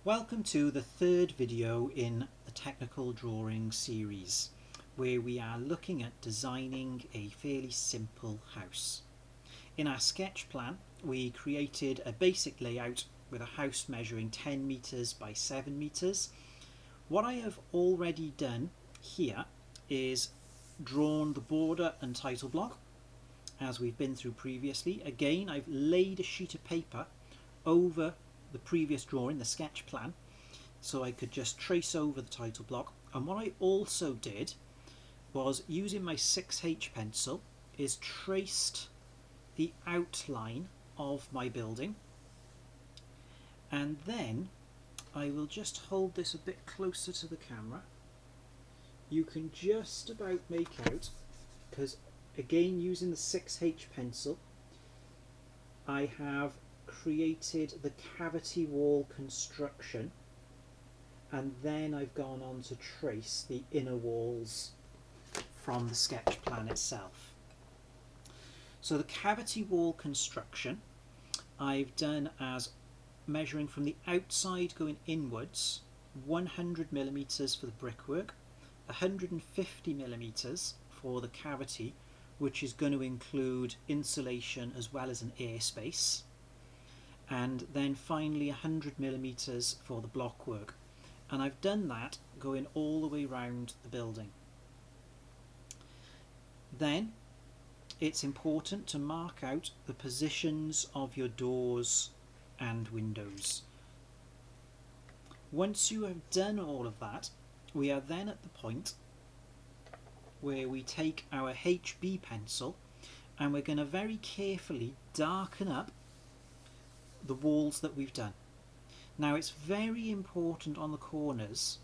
Welcome to the third video in the technical drawing series, where we are looking at designing a fairly simple house. In our sketch plan, we created a basic layout with a house measuring 10 meters by 7 meters. What I have already done here is drawn the border and title block, as we've been through previously. Again, I've laid a sheet of paper over the previous drawing, the sketch plan, so I could just trace over the title block. And what I also did was, using my 6H pencil, is traced the outline of my building, and then I will just hold this a bit closer to the camera. You can just about make out, because again using the 6H pencil, I have created the cavity wall construction, and then I've gone on to trace the inner walls from the sketch plan itself. So the cavity wall construction I've done as measuring from the outside going inwards, 100 millimeters for the brickwork, 150 millimeters for the cavity, which is going to include insulation as well as an airspace, and then finally 100 millimeters for the block work. And I've done that going all the way around the building. Then it's important to mark out the positions of your doors and windows. Once you have done all of that, we are then at the point where we take our HB pencil and we're going to very carefully darken up the walls that we've done. Now, it's very important on the corners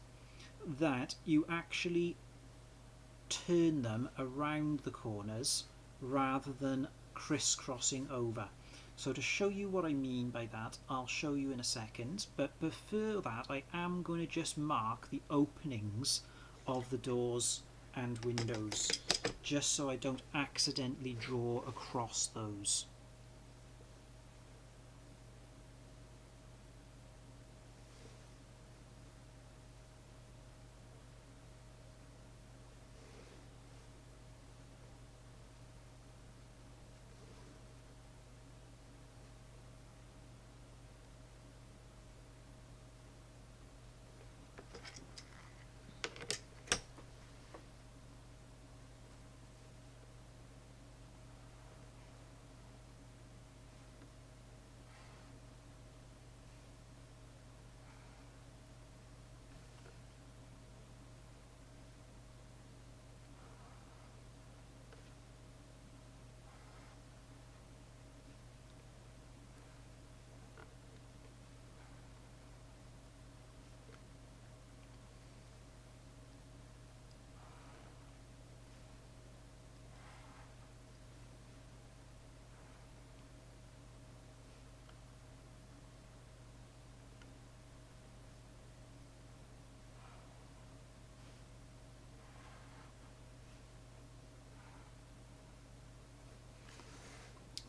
that you actually turn them around the corners rather than crisscrossing over. So to show you what I mean by that, I'll show you in a second, but before that I am going to just mark the openings of the doors and windows, just so I don't accidentally draw across those.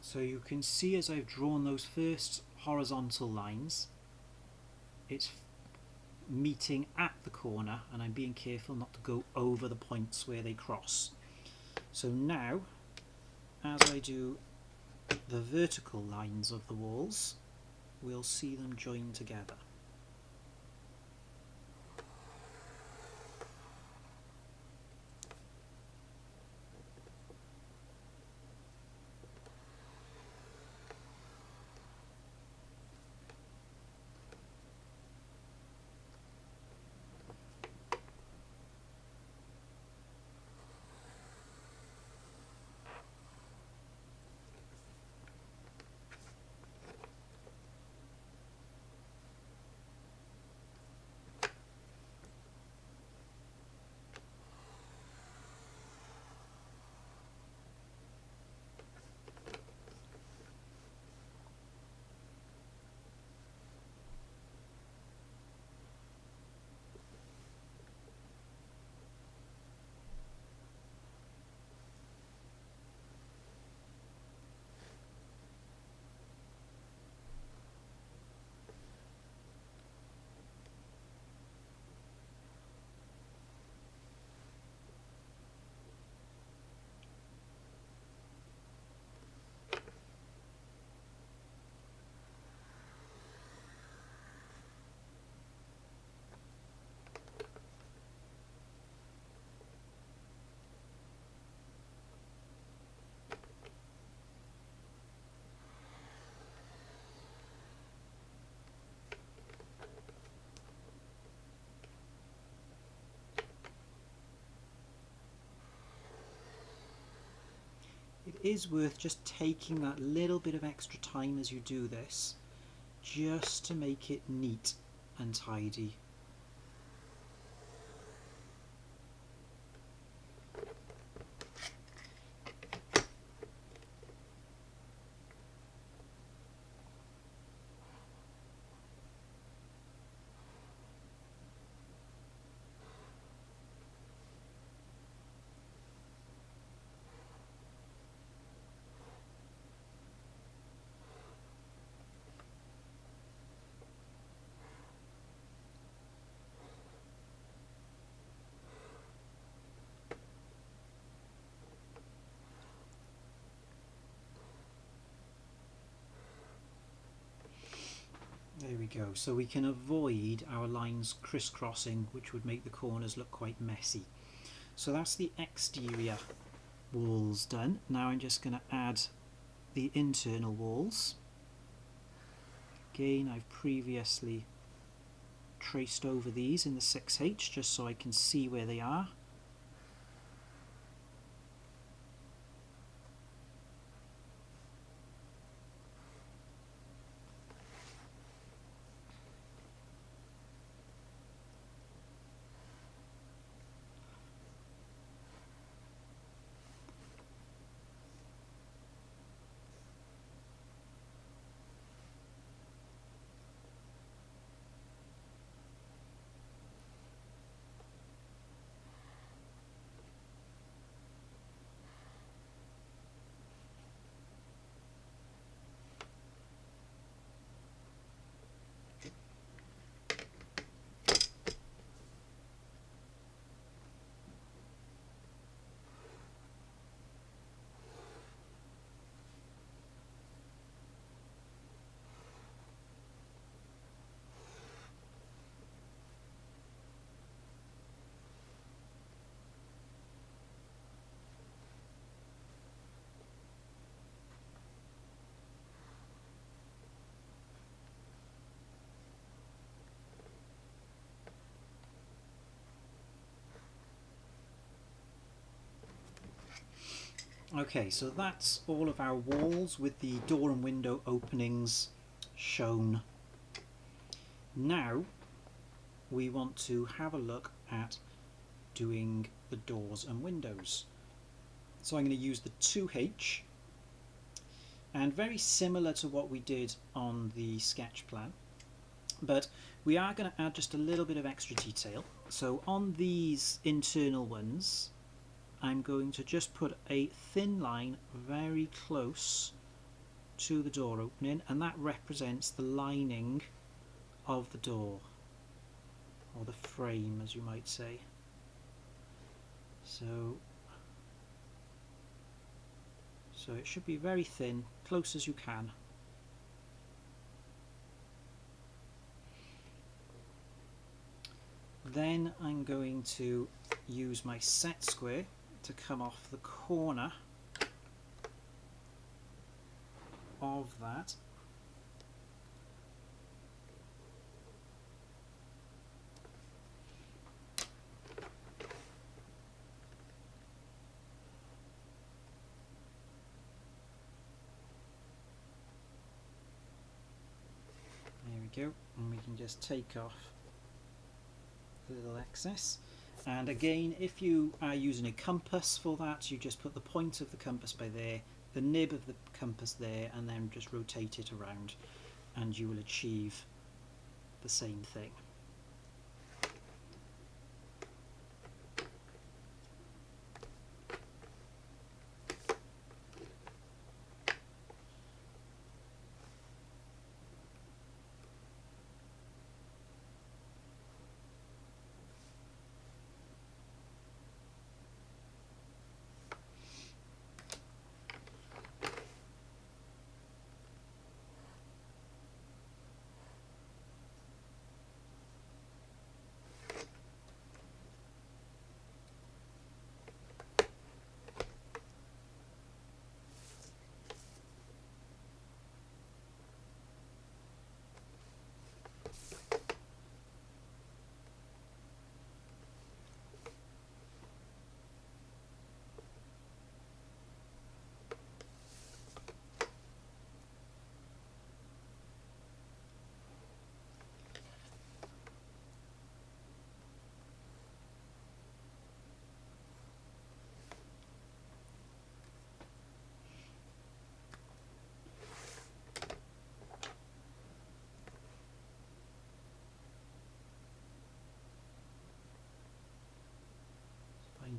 So you can see, as I've drawn those first horizontal lines, it's meeting at the corner, and I'm being careful not to go over the points where they cross. So now, as I do the vertical lines of the walls, we'll see them join together. is worth just taking that little bit of extra time as you do this, just to make it neat and tidy. There we go. So we can avoid our lines crisscrossing, which would make the corners look quite messy. So that's the exterior walls done. Now I'm just going to add the internal walls. Again, I've previously traced over these in the 6H just so I can see where they are. Okay, so that's all of our walls with the door and window openings shown. Now we want to have a look at doing the doors and windows. So I'm going to use the 2H, and very similar to what we did on the sketch plan, but we are going to add just a little bit of extra detail. So on these internal ones, I'm going to just put a thin line very close to the door opening, and that represents the lining of the door, or the frame as you might say. So it should be very thin, close as you can. Then I'm going to use my set square to come off the corner of that. There we go, and we can just take off the little excess. And again, if you are using a compass for that, you just put the point of the compass by there, the nib of the compass there, and then just rotate it around, and you will achieve the same thing.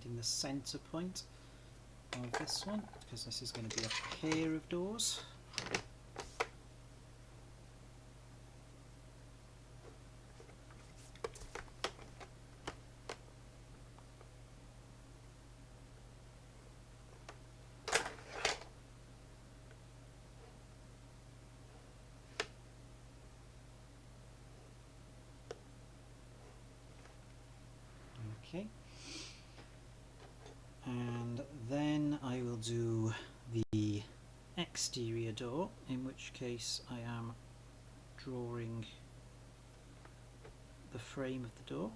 finding the centre point of this one, because this is going to be a pair of doors. Okay, and then I will do the exterior door, in which case I am drawing the frame of the door.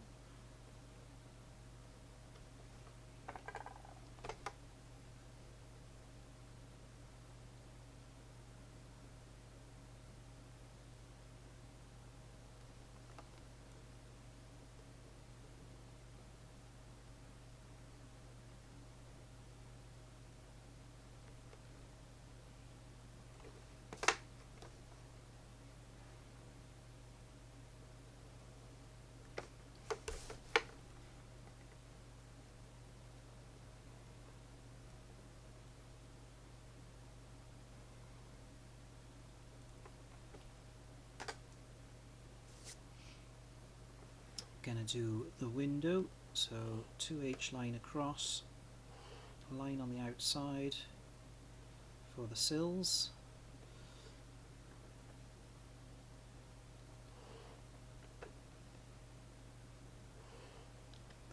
Gonna do the window, so 2H line across, a line on the outside for the sills,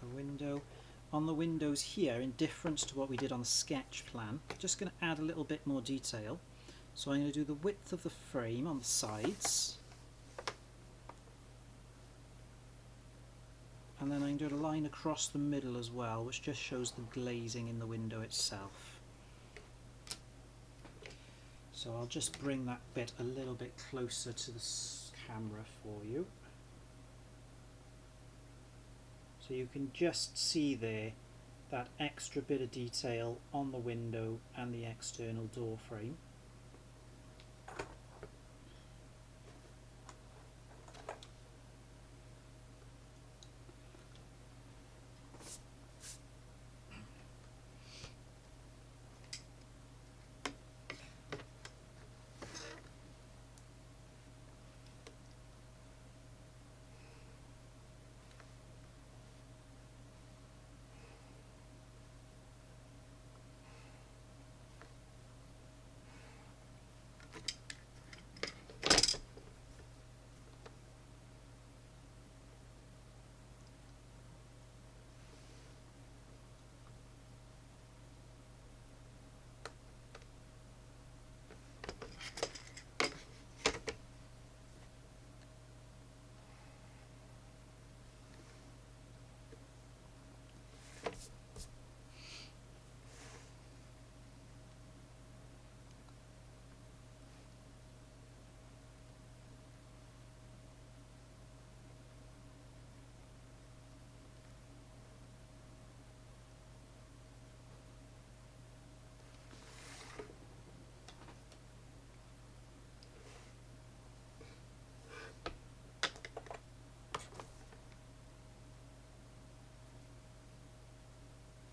the window. On the windows here, in difference to what we did on the sketch plan, just going to add a little bit more detail. So I'm going to do the width of the frame on the sides, and then I'm doing a line across the middle as well, which just shows the glazing in the window itself. So I'll just bring that bit a little bit closer to the camera for you. So you can just see there that extra bit of detail on the window and the external door frame.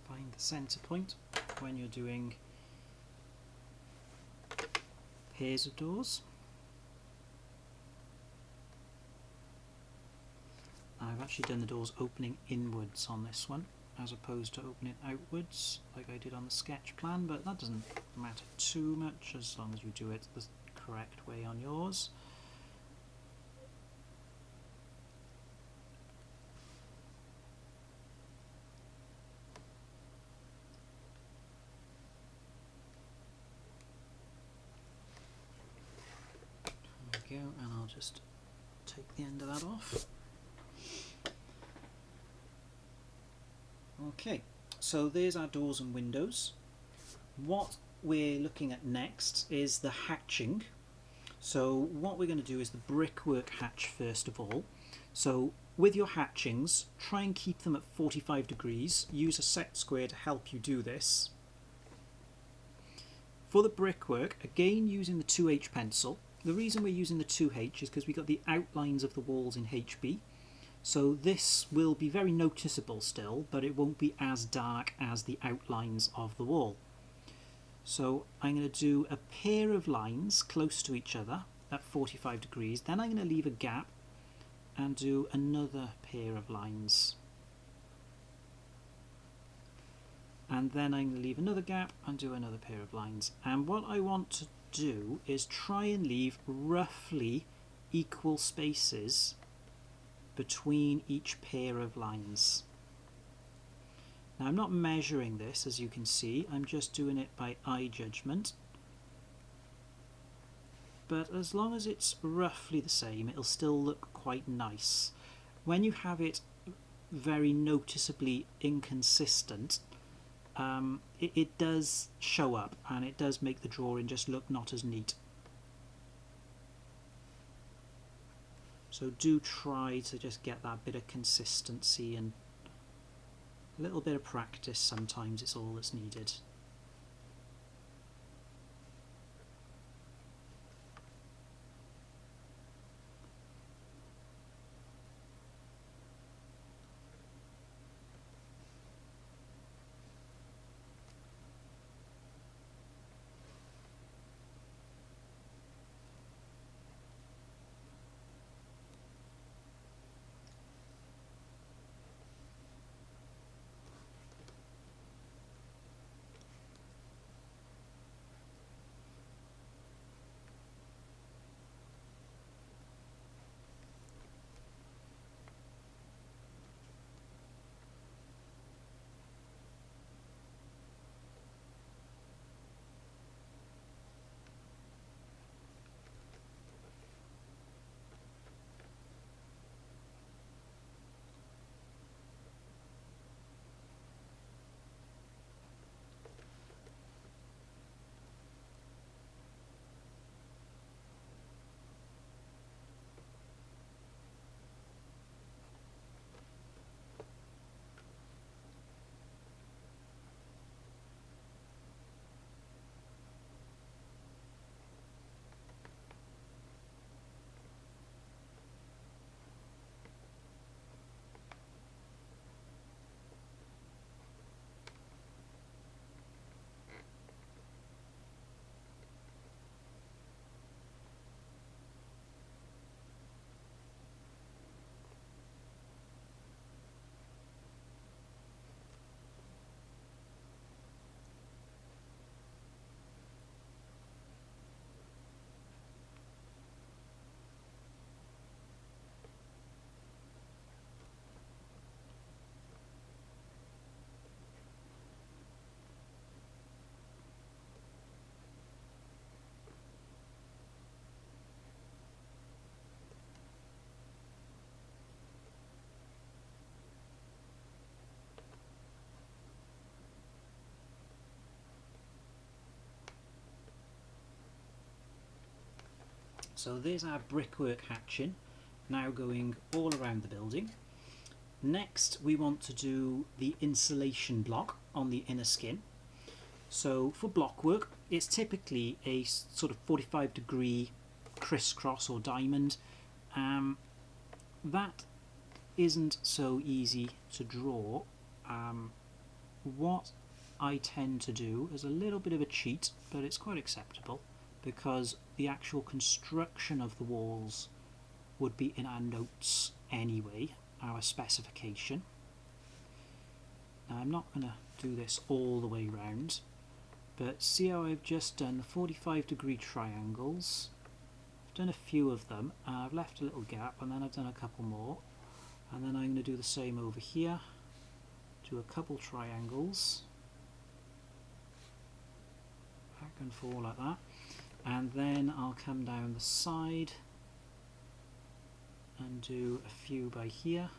Find the centre point when you're doing pairs of doors. I've actually done the doors opening inwards on this one, as opposed to opening outwards like I did on the sketch plan, but that doesn't matter too much as long as you do it the correct way on yours. There we go, and I'll just take the end of that off. Okay, so there's our doors and windows. What we're looking at next is the hatching. So what we're going to do is the brickwork hatch first of all. So with your hatchings, try and keep them at 45 degrees. Use a set square to help you do this. For the brickwork, again using the 2H pencil. The reason we're using the 2H is because we got the outlines of the walls in HB. So this will be very noticeable still, but it won't be as dark as the outlines of the wall. So I'm going to do a pair of lines close to each other at 45 degrees, then I'm going to leave a gap and do another pair of lines. And then I'm going to leave another gap and do another pair of lines. And what I want to do is try and leave roughly equal spaces between each pair of lines. Now I'm not measuring this, as you can see, I'm just doing it by eye judgment. But as long as it's roughly the same, it'll still look quite nice. When you have it very noticeably inconsistent, it does show up and it does make the drawing just look not as neat. So do try to just get that bit of consistency, and a little bit of practice sometimes it's all that's needed. So there's our brickwork hatching, now going all around the building. Next we want to do the insulation block on the inner skin. So for block work, it's typically a sort of 45-degree crisscross or diamond. That isn't so easy to draw. What I tend to do is a little bit of a cheat, but it's quite acceptable, because the actual construction of the walls would be in our notes anyway, our specification. Now I'm not going to do this all the way round, but see how I've just done the 45-degree triangles. I've done a few of them, and I've left a little gap, and then I've done a couple more, and then I'm going to do the same over here, do a couple triangles, back and forth like that, and then I'll come down the side and do a few by here.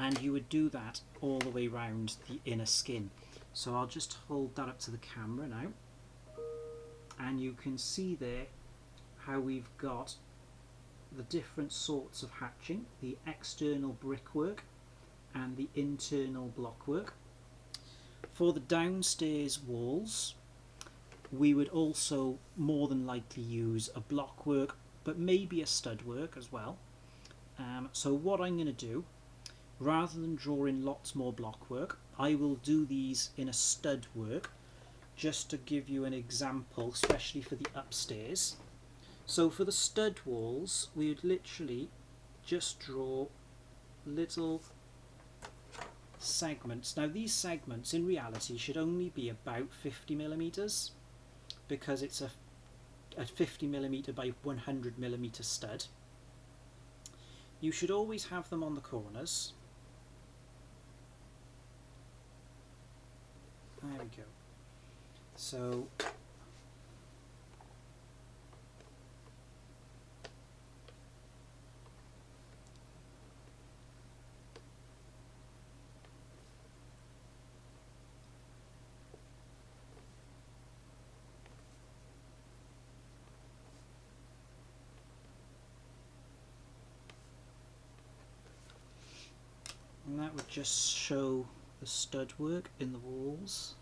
And you would do that all the way around the inner skin. So I'll just hold that up to the camera now, and you can see there how we've got the different sorts of hatching, the external brickwork and the internal blockwork. For the downstairs walls, we would also more than likely use a blockwork, but maybe a stud work as well. So what I'm going to do, rather than drawing lots more blockwork, I will do these in a stud work, just to give you an example, especially for the upstairs. So for the stud walls, we would literally just draw little segments. Now these segments in reality should only be about 50mm, because it's a 50mm by 100mm stud. You should always have them on the corners. There we go. So and that would just show the stud work in the walls.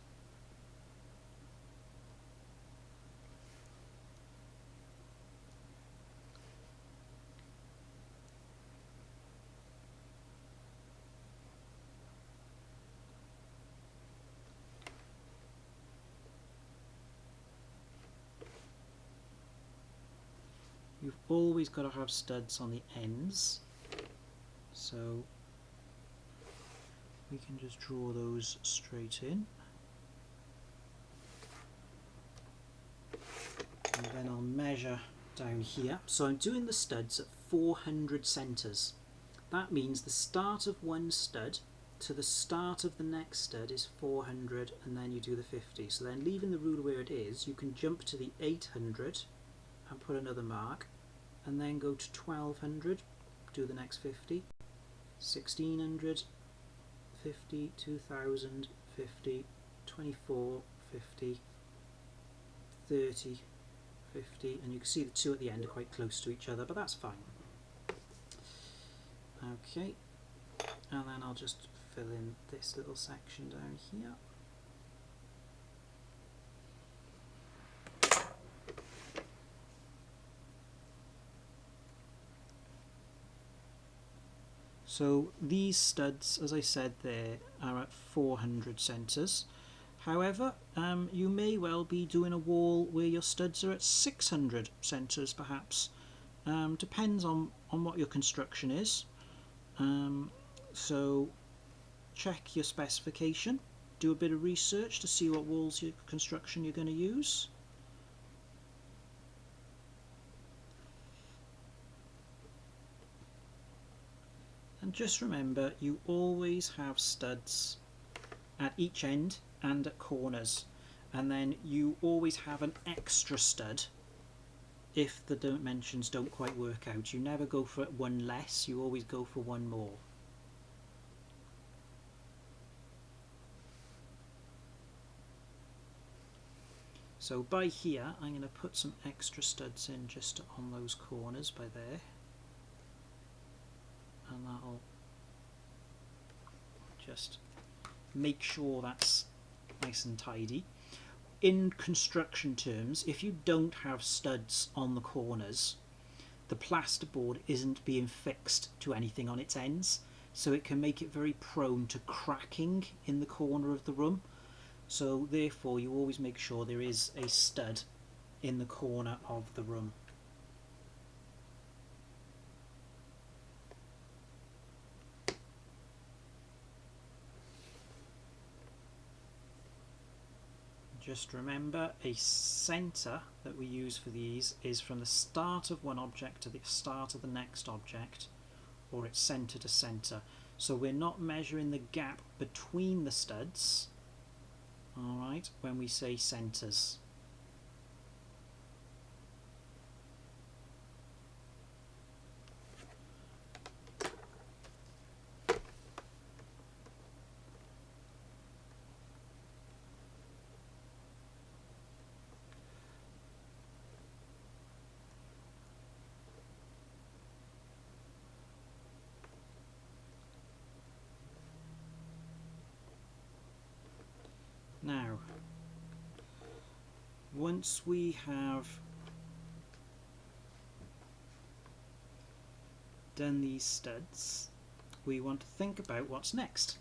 You've always got to have studs on the ends, so we can just draw those straight in. And then I'll measure down here. So I'm doing the studs at 400 centres. That means the start of one stud to the start of the next stud is 400, and then you do the 50. So then, leaving the ruler where it is, you can jump to the 800 and put another mark, and then go to 1200, do the next 50, 1600, 50, 2000, 50, 24, 50, 30, 50, and you can see the two at the end are quite close to each other, but that's fine. Okay, and then I'll just fill in this little section down here. So these studs, as I said there, are at 400 centres. However, you may well be doing a wall where your studs are at 600 centres perhaps. Depends on what your construction is. So check your specification, do a bit of research to see what walls your construction you're going to use. And just remember, you always have studs at each end and at corners, and then you always have an extra stud if the dimensions don't quite work out. You never go for one less, you always go for one more. So by here I'm going to put some extra studs in just on those corners by there, and that'll just make sure that's nice and tidy. In construction terms, if you don't have studs on the corners, the plasterboard isn't being fixed to anything on its ends, so it can make it very prone to cracking in the corner of the room. So therefore you always make sure there is a stud in the corner of the room. Just remember, a centre that we use for these is from the start of one object to the start of the next object, or it's centre to centre. So we're not measuring the gap between the studs, alright, when we say centres. Now, once we have done these studs, we want to think about what's next.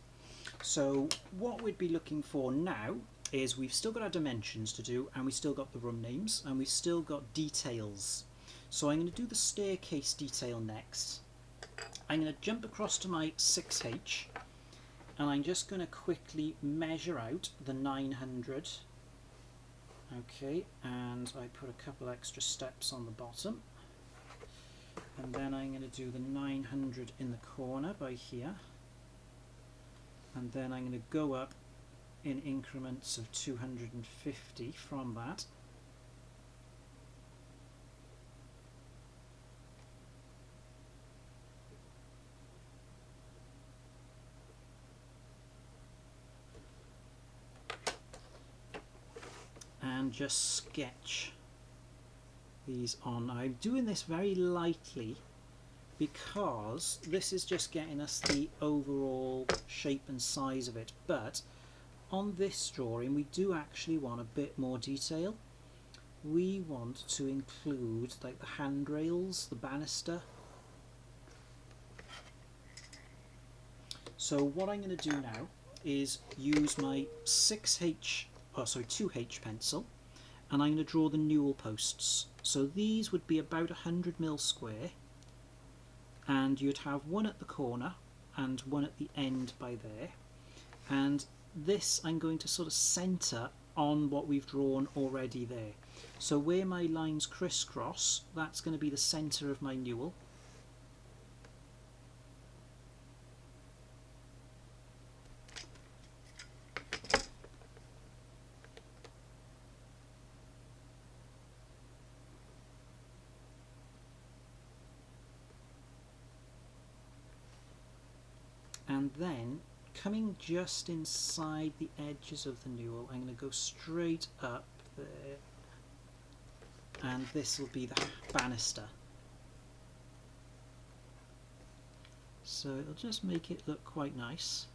So what we'd be looking for now is we've still got our dimensions to do, and we've still got the room names, and we've still got details. So I'm going to do the staircase detail next. I'm going to jump across to my 6H, and I'm just going to quickly measure out the 900. Okay, and I put a couple extra steps on the bottom, and then I'm going to do the 900 in the corner by here, and then I'm going to go up in increments of 250 from that. And just sketch these on. I'm doing this very lightly because this is just getting us the overall shape and size of it, but on this drawing we do actually want a bit more detail. We want to include like the handrails, the banister. So what I'm going to do now is use my 2H pencil, and I'm going to draw the Newel posts. So these would be about 100mm square, and you'd have one at the corner and one at the end by there, and this I'm going to sort of centre on what we've drawn already there. So where my lines crisscross, that's going to be the centre of my Newel. And then coming just inside the edges of the Newel, I'm going to go straight up there, and this will be the banister. So it'll just make it look quite nice.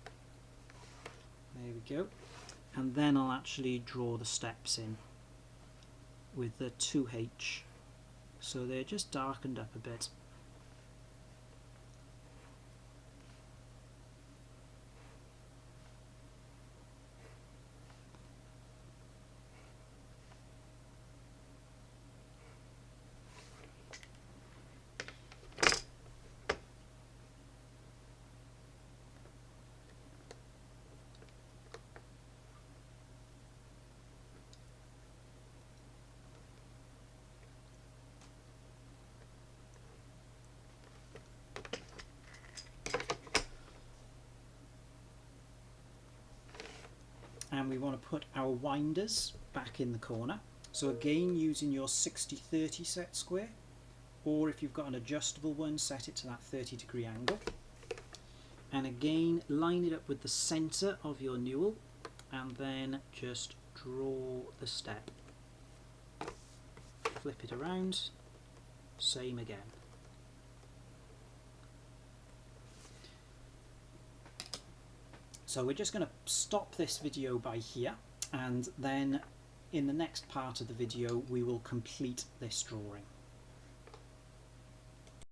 There we go. And then I'll actually draw the steps in with the 2H, so they're just darkened up a bit. And we want to put our winders back in the corner. So again, using your 60-30 set square, or if you've got an adjustable one, set it to that 30-degree angle. And again, line it up with the centre of your Newel, and then just draw the step. Flip it around, same again. So we're just going to stop this video by here, and then in the next part of the video we will complete this drawing.